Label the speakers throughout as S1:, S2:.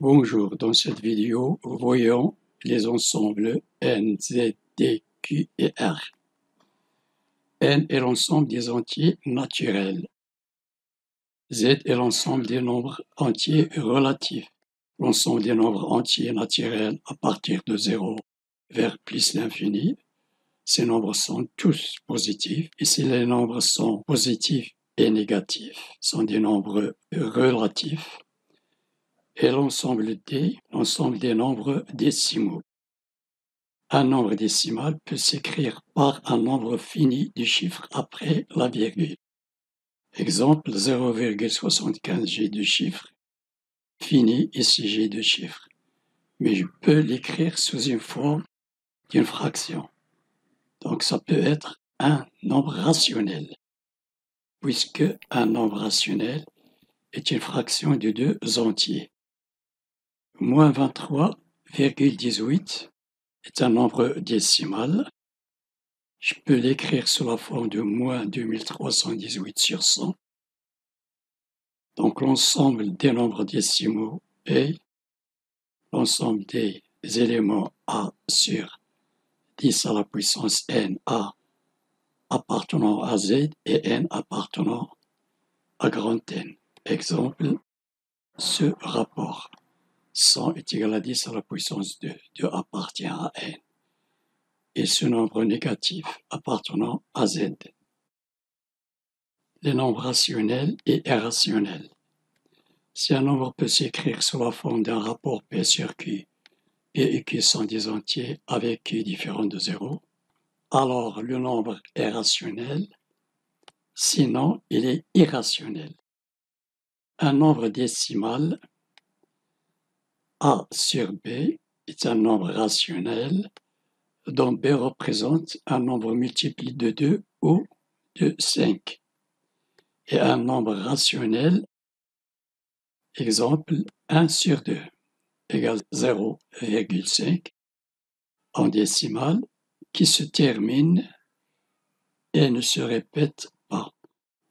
S1: Bonjour, dans cette vidéo, voyons les ensembles n, z, d, q et r. N est l'ensemble des entiers naturels. Z est l'ensemble des nombres entiers relatifs. L'ensemble des nombres entiers naturels à partir de 0 vers plus l'infini. Ces nombres sont tous positifs. Et si les nombres sont positifs et négatifs, sont des nombres relatifs. Et l'ensemble D, l'ensemble des nombres décimaux. Un nombre décimal peut s'écrire par un nombre fini de chiffres après la virgule. Exemple 0,75 j'ai de chiffres, fini ici j'ai de chiffres. Mais je peux l'écrire sous une forme d'une fraction. Donc ça peut être un nombre rationnel, puisque un nombre rationnel est une fraction de deux entiers. Moins 23,18 est un nombre décimal. Je peux l'écrire sous la forme de moins 2318 sur 100. Donc l'ensemble des nombres décimaux est l'ensemble des éléments A sur 10 à la puissance n A appartenant à Z et n appartenant à grand N. Exemple, ce rapport 100 est égal à 10 à la puissance 2. 2 appartient à n. Et ce nombre négatif appartenant à Z. Les nombres rationnels et irrationnels. Si un nombre peut s'écrire sous la forme d'un rapport P sur Q, P et Q sont des entiers avec Q différent de 0, alors le nombre est rationnel, sinon il est irrationnel. Un nombre décimal, A sur B, est un nombre rationnel dont B représente un nombre multiple de 2 ou de 5. Et un nombre rationnel, exemple 1 sur 2, égale 0,5 en décimale, qui se termine et ne se répète pas.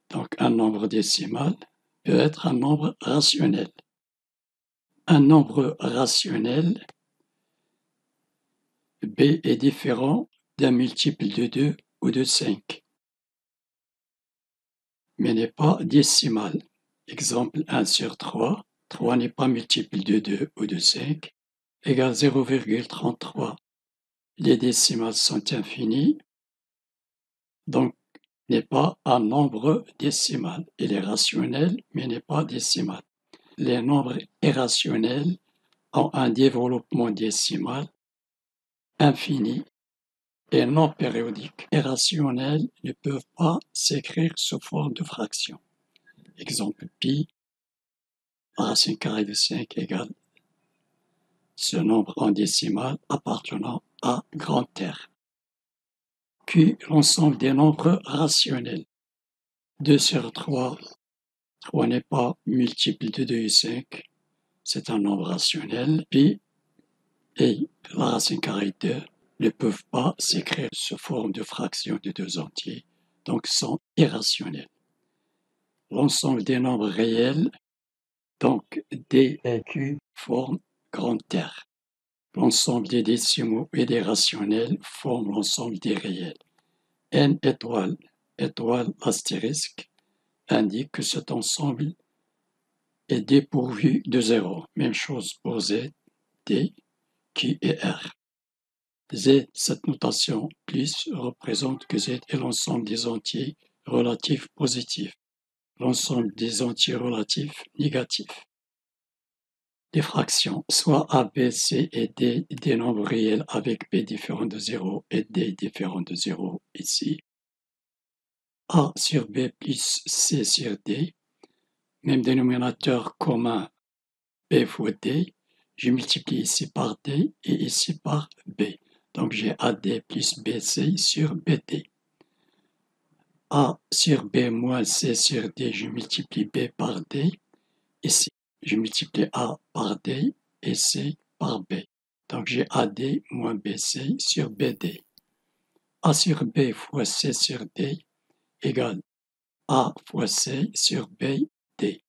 S1: Donc un nombre décimal peut être un nombre rationnel. Un nombre rationnel, B est différent d'un multiple de 2 ou de 5, mais n'est pas décimal. Exemple 1 sur 3, 3 n'est pas multiple de 2 ou de 5, égale 0,33. Les décimales sont infinies, donc n'est pas un nombre décimal. Il est rationnel, mais n'est pas décimal. Les nombres irrationnels ont un développement décimal infini et non périodique. Irrationnels ne peuvent pas s'écrire sous forme de fraction. Exemple pi, racine carrée de 5 égale ce nombre en décimal appartenant à grand R. Q, l'ensemble des nombres rationnels. 2 sur 3, 3 n'est pas multiple de 2 et 5, c'est un nombre rationnel. Pi et la racine carrée de 2 ne peuvent pas s'écrire sous forme de fraction de deux entiers, donc sont irrationnels. L'ensemble des nombres réels, donc D et Q, forment grand R. L'ensemble des décimaux et des rationnels forment l'ensemble des réels. N étoile, étoile astérisque, indique que cet ensemble est dépourvu de zéro. Même chose pour Z, D, Q et R. Z, cette notation plus représente que Z est l'ensemble des entiers relatifs positifs, l'ensemble des entiers relatifs négatifs. Les fractions, soit A, B, C et D, des nombres réels avec B différent de 0 et D différent de 0 ici. A sur B plus C sur D, même dénominateur commun B fois D, je multiplie ici par D et ici par B. Donc j'ai AD plus BC sur BD. A sur B moins C sur D, je multiplie B par D. Ici, je multiplie A par D et C par B. Donc j'ai AD moins BC sur BD. A sur B fois C sur D égale A fois C sur BD.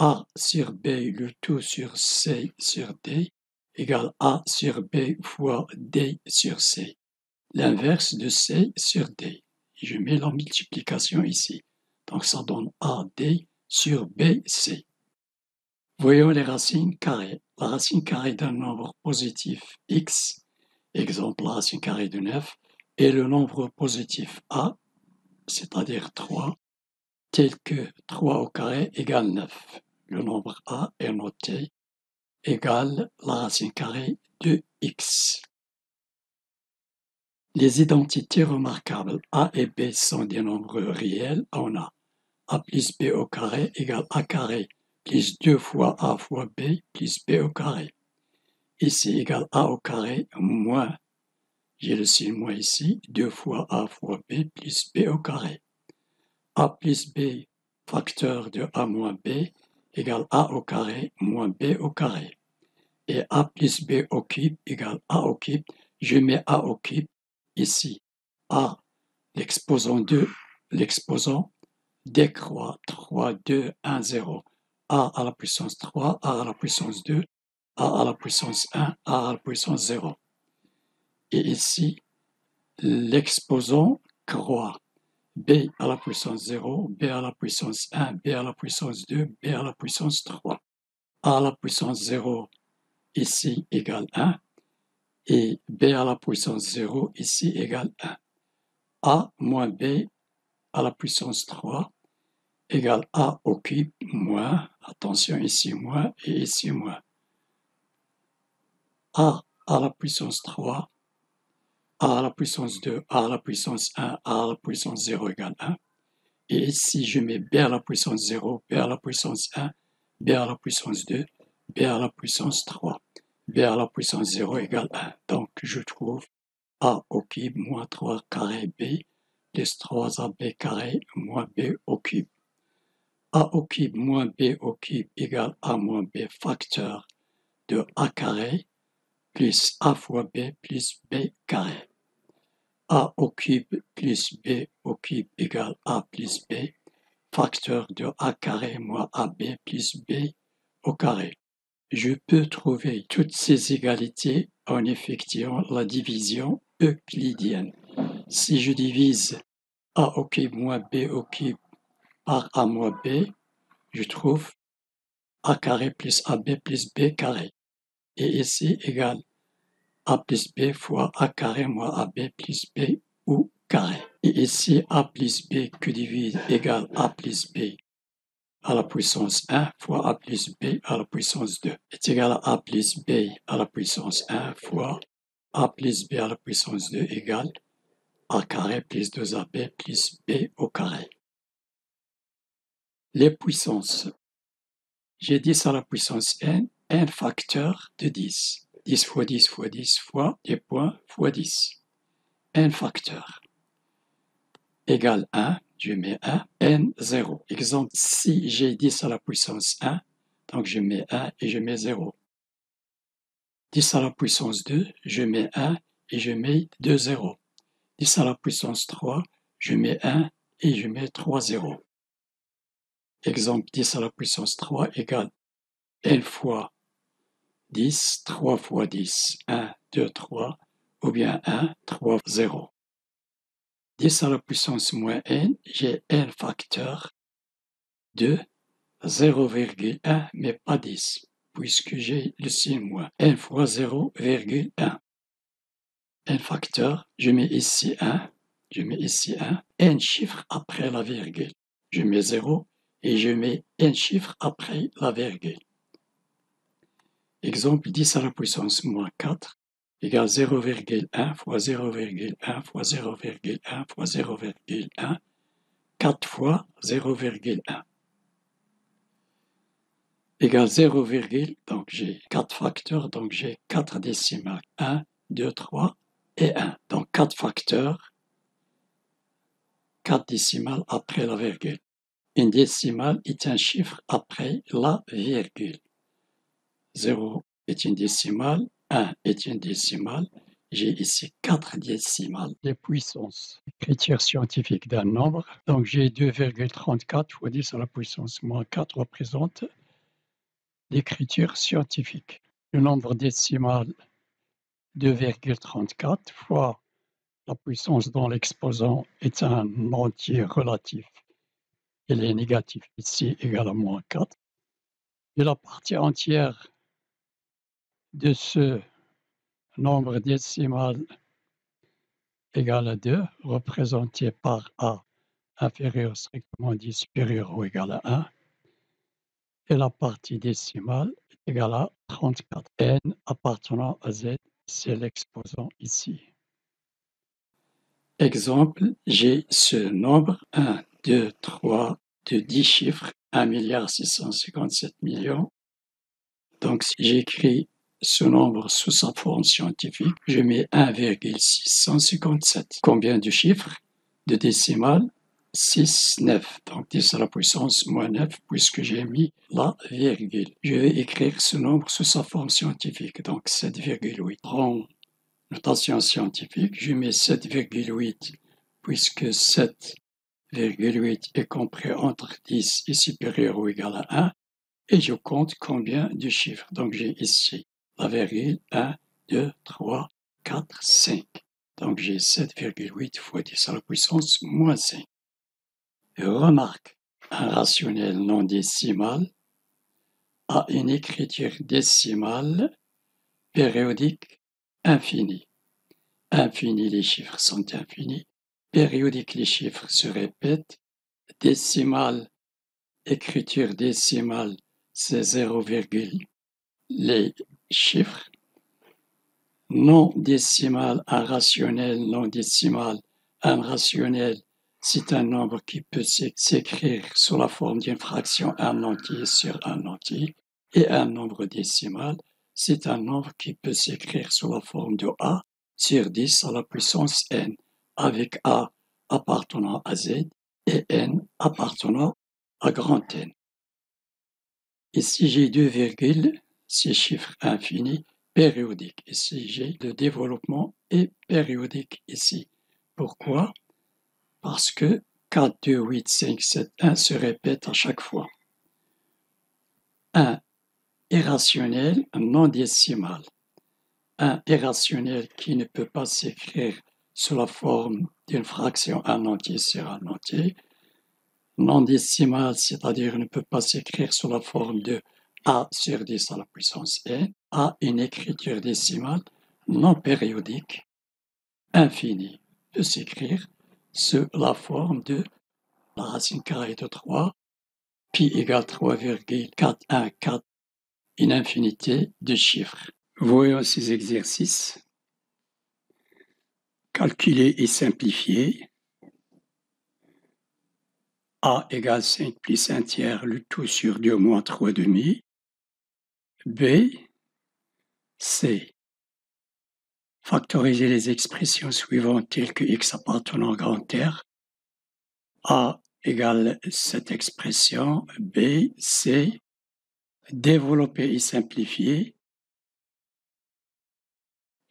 S1: A sur B, le tout sur C sur D, égale A sur B fois D sur C. L'inverse de C sur D. Et je mets la multiplication ici. Donc ça donne AD sur BC. Voyons les racines carrées. La racine carrée d'un nombre positif x, exemple la racine carrée de 9, et le nombre positif a, c'est-à-dire 3, tel que 3 au carré égale 9. Le nombre a est noté égale la racine carrée de x. Les identités remarquables a et b sont des nombres réels. On a a plus b au carré égale a carré plus 2 fois a fois b plus b au carré. Ici égale a au carré moins, j'ai le signe moins ici, 2 fois a fois b plus b au carré. A plus b facteur de a moins b égale a au carré moins b au carré. Et a plus b au cube égale a au cube. Je mets a au cube ici. A, l'exposant décroît 3, 2, 1, 0. A à la puissance 3, A à la puissance 2, A à la puissance 1, A à la puissance 0. Et ici, l'exposant croît. B à la puissance 0, B à la puissance 1, B à la puissance 2, B à la puissance 3. A à la puissance 0 ici égale 1 et B à la puissance 0 ici égale 1. A moins B à la puissance 3 égale A au cube moins, attention ici moins et ici moins. A à la puissance 3, A à la puissance 2, A à la puissance 1, A à la puissance 0 égale 1. Et ici, je mets B à la puissance 0, B à la puissance 1, B à la puissance 2, B à la puissance 3. B à la puissance 0 égale 1. Donc, je trouve A au cube moins 3 carré B plus 3AB carré moins B au cube. A au cube moins B au cube égale A moins B facteur de A carré plus A fois B plus B carré. A au cube plus B au cube égale A plus B facteur de A carré moins AB plus B au carré. Je peux trouver toutes ces égalités en effectuant la division euclidienne. Si je divise A au cube moins B au cube par A moins B, je trouve A carré plus AB plus B carré. Et ici égale A plus B fois A carré moins AB plus B au carré. Et ici A plus B que divise égale A plus B à la puissance 1 fois A plus B à la puissance 2 est égal à A plus B à la puissance 1 fois A plus B à la puissance 2 égale A carré plus 2AB plus B au carré. Les puissances. J'ai 10 à la puissance n, n facteur de 10. 10 fois 10 fois 10 fois des points fois 10. n facteur égale 1, je mets 1, n 0. Exemple, si j'ai 10 à la puissance 1, donc je mets 1 et je mets 0. 10 à la puissance 2, je mets 1 et je mets 2 zéros. 10 à la puissance 3, je mets 1 et je mets 3 zéros. Exemple, 10 à la puissance 3 égale n fois 10, 3 fois 10, 1, 2, 3, ou bien 1, 3, 0. 10 à la puissance moins n, j'ai n facteur de 0,1, mais pas 10, puisque j'ai le signe moins. n fois 0,1. n facteur, je mets ici 1, n chiffres après la virgule. Je mets 0 et je mets n chiffres après la virgule. Exemple, 10 à la puissance moins 4 égale 0,1 fois 0,1 fois 0,1 fois 0,1, 4 fois 0,1 égale 0, donc j'ai 4 facteurs, donc j'ai 4 décimales, 1, 2, 3 et 1. Donc 4 facteurs, 4 décimales après la virgule. Une décimale est un chiffre après la virgule. 0 est une décimale, 1 est une décimale. J'ai ici 4 décimales. Les puissances. Écriture scientifique d'un nombre. Donc j'ai 2,34 fois 10 à la puissance moins 4 représente d'écriture scientifique. Le nombre décimal 2,34 fois la puissance dont l'exposant est un entier relatif, il est négatif ici, égale à moins 4. Et la partie entière de ce nombre décimal égale à 2, représenté par A inférieur strictement dit supérieur ou égal à 1, et la partie décimale est égale à 34. N appartenant à Z, c'est l'exposant ici. Exemple, j'ai ce nombre 1, 2, 3 de 10 chiffres, 1,657 milliard. Donc, si j'écris ce nombre sous sa forme scientifique, je mets 1,657. Combien de chiffres? De décimales? 6, 9. Donc, 10 à la puissance moins 9, puisque j'ai mis la virgule. Je vais écrire ce nombre sous sa forme scientifique, donc 7,8. En notation scientifique, je mets 7,8, puisque 7,8 est compris entre 10 et supérieur ou égal à 1, et je compte combien de chiffres. Donc j'ai ici la virgule 1, 2, 3, 4, 5. Donc j'ai 7,8 fois 10 à la puissance moins 5. Remarque, un rationnel non décimal a une écriture décimale périodique infinie. Infini, les chiffres sont infinis. Périodique, les chiffres se répètent. Décimale, écriture décimale, c'est 0, les chiffres. Non décimal, un rationnel non décimal. Un rationnel, c'est un nombre qui peut s'écrire sous la forme d'une fraction un entier sur un entier. Et un nombre décimal, c'est un nombre qui peut s'écrire sous la forme de A sur 10 à la puissance n, avec A appartenant à Z et n appartenant à grand N. Ici, j'ai deux virgules, ces chiffres infinis, périodiques. Ici, j'ai le développement est périodique ici. Pourquoi? Parce que 4, 2, 8, 5, 7, 1 se répète à chaque fois. 1 irrationnel non décimal. 1 irrationnel qui ne peut pas s'écrire sous la forme d'une fraction un entier sur un entier. Non décimal, c'est-à-dire ne peut pas s'écrire sous la forme de A sur 10 à la puissance n, a une écriture décimale non périodique infinie, peut s'écrire sous la forme de la racine carrée de 3, pi égale 3,414, une infinité de chiffres. Voyons ces exercices. Calculer et simplifier. A égale 5 plus 1 tiers, le tout sur 2 moins 3 demi. B, C. Factoriser les expressions suivantes telles que x appartenant à grand R. A égale cette expression, B, C. Développer et simplifier.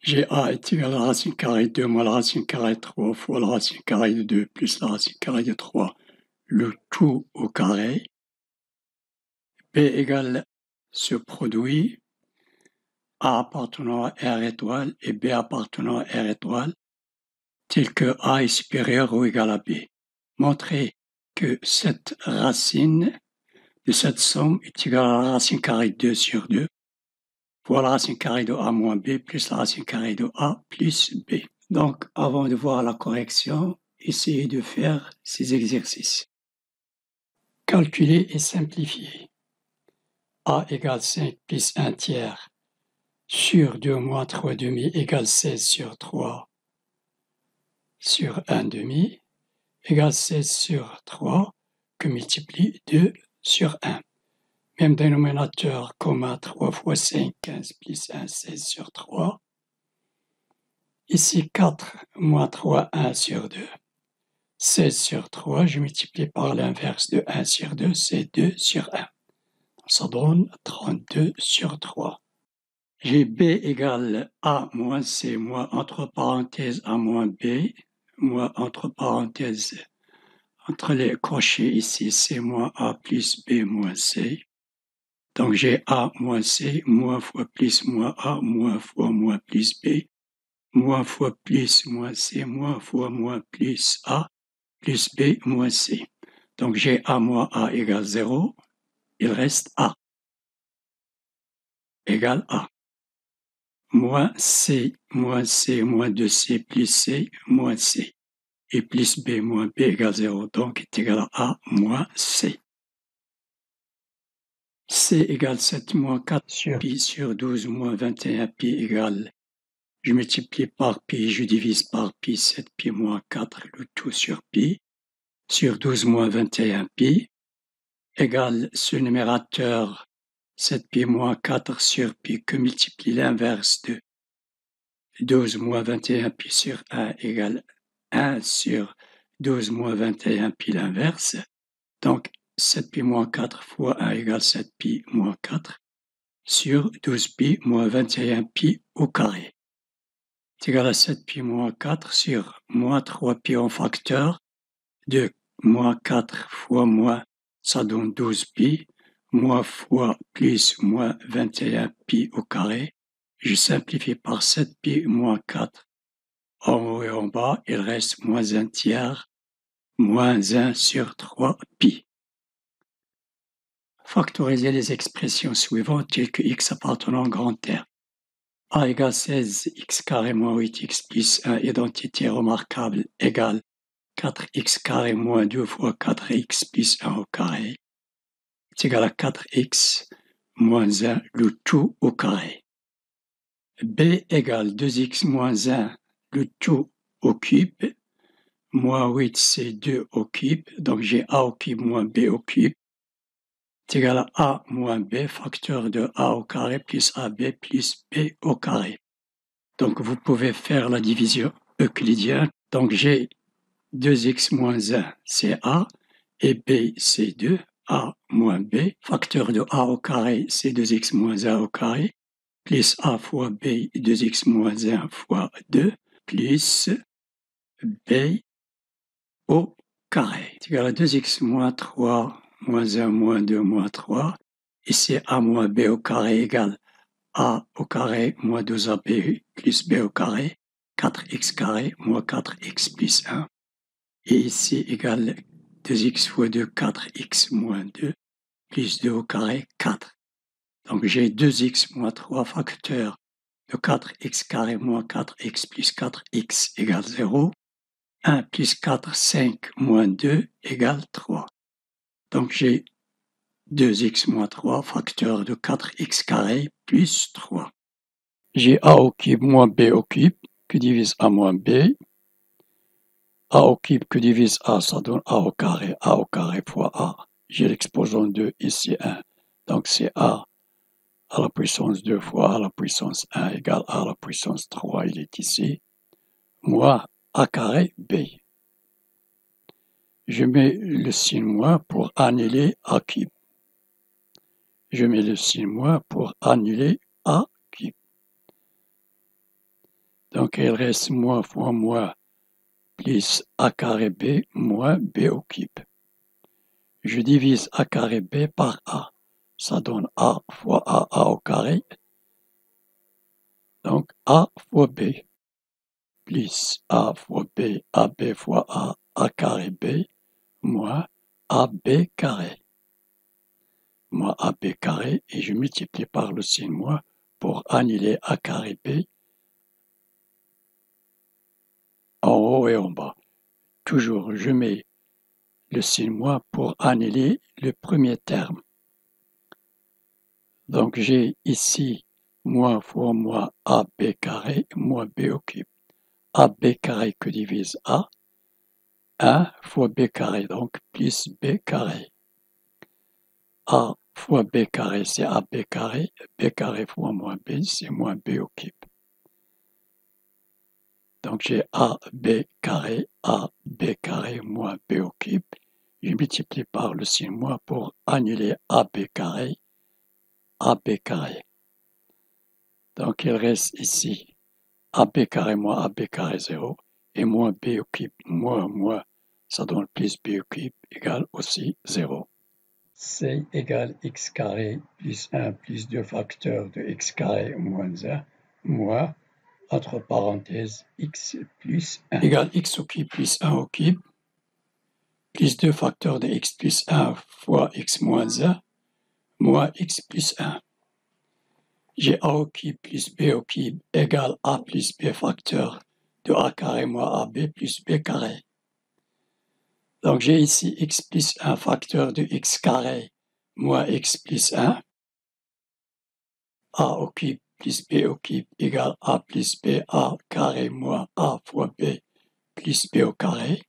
S1: J'ai A est égal à la racine carrée de 2 moins la racine carrée de 3 fois la racine carrée de 2 plus la racine carrée de 3, le tout au carré. B égale ce produit, A appartenant à R étoile et B appartenant à R étoile, tel que A est supérieur ou égal à B. Montrer que cette racine de cette somme est égale à la racine carrée de 2 sur 2 fois la racine carrée de A moins B plus la racine carrée de A plus B. Donc, avant de voir la correction, essayez de faire ces exercices. Calculer et simplifier. A égale 5 plus 1 tiers sur 2 moins 3 demi égale 16 sur 3 sur 1 demi égale 16 sur 3 que multiplie 2 sur 1. Même dénominateur commun 3 fois 5, 15 plus 1, 16 sur 3. Ici 4 moins 3, 1 sur 2. 16 sur 3, je multiplie par l'inverse de 1 sur 2, c'est 2 sur 1. Ça donne 32 sur 3. J'ai B égale A moins C moins entre parenthèses A moins B, moins entre parenthèses, entre les crochets ici, C moins A plus B moins C. Donc j'ai A moins C, moins fois plus moins A, moins fois moins plus B, moins fois plus moins C, moins fois moins plus A, plus B moins C. Donc j'ai A moins A égale 0, il reste A égale A. Moins C, moins 2C, plus C, moins C. Et plus B moins B égale 0, donc est égal à A moins C. C égale 7 moins 4 sur pi sur 12 moins 21 pi égale, je multiplie par pi, je divise par pi, 7 pi moins 4, le tout sur pi, sur 12 moins 21 pi, égale ce numérateur 7 pi moins 4 sur pi que multiplie l'inverse de 12 moins 21 pi sur 1 égale 1 sur 12 moins 21 pi l'inverse. Donc 7 pi moins 4 fois 1 égale 7 pi moins 4 sur 12 pi moins 21 pi au carré. C'est égal à 7 pi moins 4 sur moins 3 pi en facteur de moins 4 fois moins, ça donne 12 pi, moins fois plus moins 21 pi au carré. Je simplifie par 7 pi moins 4 en haut et en bas, il reste moins 1 tiers, moins 1 sur 3 pi. Factoriser les expressions suivantes telles que x appartenant au grand R. A égale 16x carré moins 8x plus 1, identité remarquable, égale 4x carré moins 2 fois 4x plus 1 au carré, est égal à 4x moins 1, le tout au carré. B égale 2x moins 1, le tout au cube, moins 8c 2 au cube, donc j'ai A au cube moins B au cube, est égal à A moins B, facteur de A au carré plus AB plus B au carré. Donc vous pouvez faire la division euclidienne. Donc j'ai 2x moins 1, c'est A, et B, c'est 2, A moins B. Facteur de A au carré, c'est 2x moins 1 au carré, plus A fois B, 2x moins 1 fois 2, plus B au carré. C'est égal à 2x moins 3, moins 1, moins 2, moins 3. Ici, A moins B au carré égale A au carré moins 2AB plus B au carré, 4x carré moins 4x plus 1. Et ici égale 2x fois 2, 4x moins 2 plus 2 au carré, 4. Donc j'ai 2x moins 3 facteur de 4x carré moins 4x plus 4x égale 0. 1 plus 4, 5 moins 2 égale 3. Donc j'ai 2x moins 3 facteur de 4x carré plus 3. J'ai A au cube moins B au cube qui divise A moins B. A au cube qui divise A, ça donne A au carré fois A. J'ai l'exposant 2, ici 1. Donc c'est A à la puissance 2 fois A à la puissance 1 égale A à la puissance 3, il est ici, moins A carré B. Je mets le signe moins pour annuler A cube. Je mets le signe moins pour annuler A cube. Donc il reste moins fois moins plus A carré B moins B au cube. Je divise A carré B par A. Ça donne A fois A au carré. Donc A fois B plus A fois B, AB fois A carré B, moins AB carré. Moins AB carré, et je multiplie par le signe moins pour annuler A carré B en haut et en bas. Toujours, je mets le signe moins pour annuler le premier terme. Donc j'ai ici moins fois moins AB carré moins B au cube. AB carré que divise A, 1 fois B carré, donc plus B carré. A fois B carré, c'est AB carré. B carré fois moins B, c'est moins B au cube. Donc j'ai AB carré moins B au cube. Je multiplie par le signe moins pour annuler AB carré. Donc il reste ici AB carré moins AB carré 0 et moins B au cube moins, ça donne plus B au cube égale aussi 0. C égale x carré plus 1 plus 2 facteurs de x carré moins 1, moins, entre parenthèses, x plus 1. Égale x au cube plus 1 au cube, plus 2 facteurs de x plus 1 fois x moins 1, moins x plus 1. J'ai a au cube plus b au cube égale a plus b facteur de a carré moins ab plus b carré. Donc j'ai ici x plus 1 facteur de x carré moins x plus 1. A au cube plus b au cube égale a plus b a carré moins a fois b plus b au carré,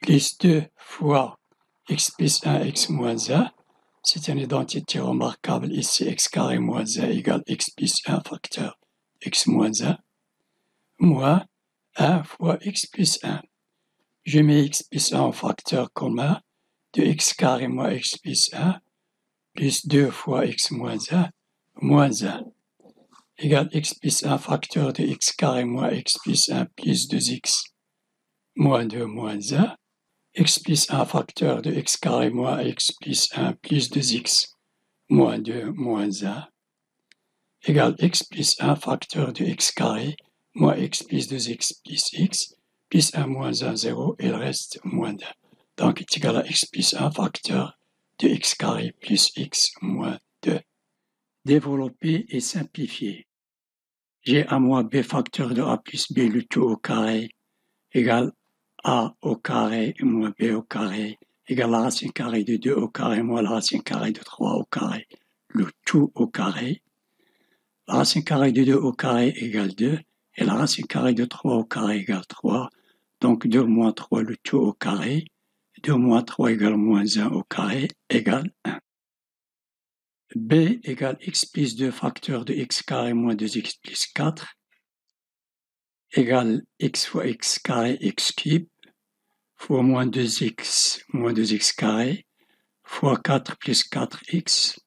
S1: plus 2 fois x plus 1 x moins 1. C'est une identité remarquable ici, x carré moins 1 égale x plus 1 facteur x moins 1, moins 1 fois x plus 1. Je mets x plus 1 en facteur commun de x carré moins x plus 1, plus 2 fois x moins 1, moins 1, égale x plus 1 facteur de x carré moins x plus 1 plus 2x, moins 2, moins 1, x plus 1 facteur de x carré moins x plus 1 plus 2x, moins 2, moins 1, égale x plus 1 facteur de x carré moins x plus 2x plus 1 moins 1, 0, et il reste moins 1. Donc, est égal à x plus 1 facteur de x carré plus x moins 2. Développer et simplifier. J'ai a moins b facteur de a plus b le tout au carré égale a au carré moins b au carré égale la racine carrée de 2 au carré moins la racine carrée de 3 au carré, le tout au carré. La racine carrée de 2 au carré égale 2 et la racine carrée de 3 au carré égale 3. Donc 2 moins 3 le tout au carré. 2 moins 3 égale moins 1 au carré égale 1. B égale x plus 2 facteur de x carré moins 2x plus 4 égale x fois x carré x cube fois moins 2x carré fois 4 plus 4x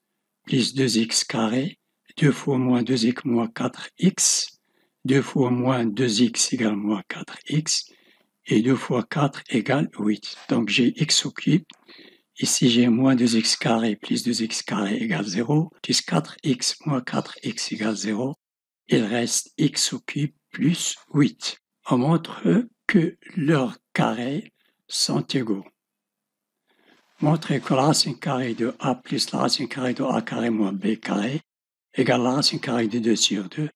S1: plus 2x carré, 2 fois moins 2x moins 4x, 2 fois moins 2x égale moins 4x, et 2 fois 4 égale 8. Donc j'ai x au cube. Ici j'ai moins 2x carré plus 2x carré égale 0, plus 4x moins 4x égale 0. Il reste x au cube plus 8. On montre que leurs carrés sont égaux. Montrer que la racine carrée de a plus la racine carrée de a carré moins b carré égale la racine carrée de 2 sur 2,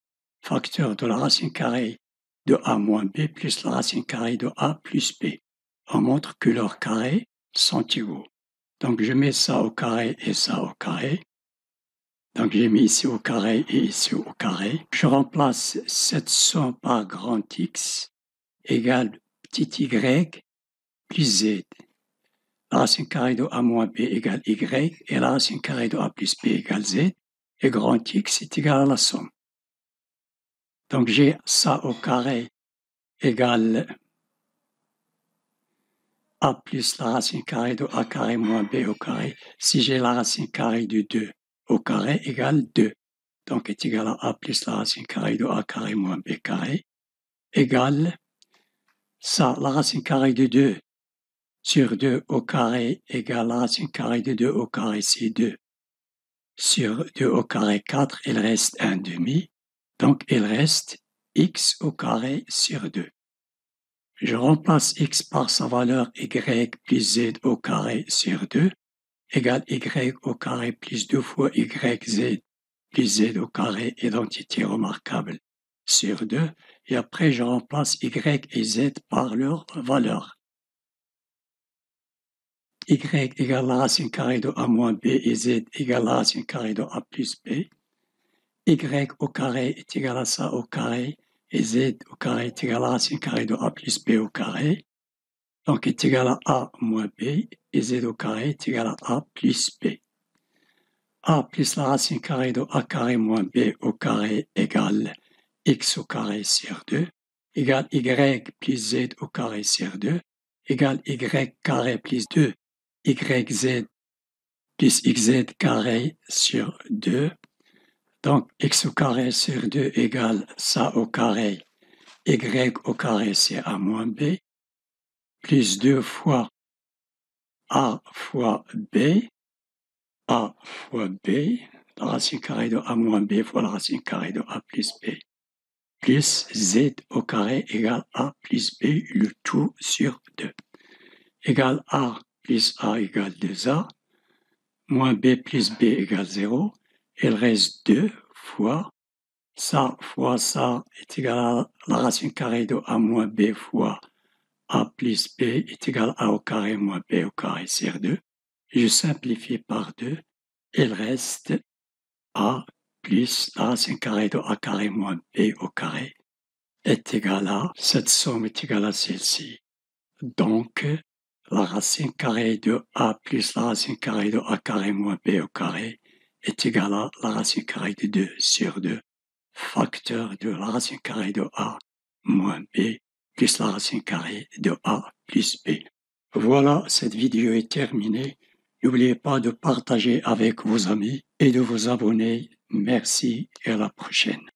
S1: facteur de la racine carrée de a moins b plus la racine carrée de a plus b. On montre que leurs carrés sont égaux. Donc je mets ça au carré et ça au carré. Donc j'ai mis ici au carré et ici au carré. Je remplace cette somme par grand X égale petit y plus z. La racine carrée de a moins b égale y et la racine carrée de a plus b égale z. Et grand X est égal à la somme. Donc j'ai ça au carré égale a plus la racine carrée de a carré moins b au carré. Si j'ai la racine carrée de 2 au carré égale 2. Donc est égal à a plus la racine carrée de a carré moins b carré égale ça, la racine carrée de 2 sur 2 au carré égale la racine carrée de 2 au carré, c'est 2. Sur 2 au carré 4, il reste 1 demi. Donc il reste x au carré sur 2. Je remplace x par sa valeur y plus z au carré sur 2 égale y au carré plus 2 fois yz plus z au carré, identité remarquable, sur 2. Et après, je remplace y et z par leur valeur. Y égale la racine carrée de a moins b et z égale la racine carrée de a plus b. Y au carré est égal à ça au carré et z au carré est égal à la racine carrée de a plus b au carré. Donc est égal à a moins b et z au carré est égal à a plus b. A plus la racine carrée de a carré moins b au carré égale x au carré sur 2 égale y plus z au carré sur 2 égale y carré plus 2 yz plus xz carré sur 2. Donc x au carré sur 2 égale ça au carré, y au carré c'est a moins b, plus 2 fois a fois b, A fois B, la racine carrée de A moins B fois la racine carrée de A plus B, plus Z au carré égale A plus B, le tout sur 2, égale A plus A égale 2A, moins B plus B égale 0, il reste 2 fois ça est égal à la racine carrée de A moins B fois A plus B est égal à A au carré moins B au carré sur 2. Je simplifie par 2, il reste A plus la racine carrée de A carré moins B au carré est égal à, cette somme est égale à celle-ci. Donc, la racine carrée de A plus la racine carrée de A carré moins B au carré est égale à la racine carrée de 2 sur 2, facteur de la racine carrée de A moins B plus la racine carrée de A plus B. Voilà, cette vidéo est terminée. N'oubliez pas de partager avec vos amis et de vous abonner. Merci et à la prochaine.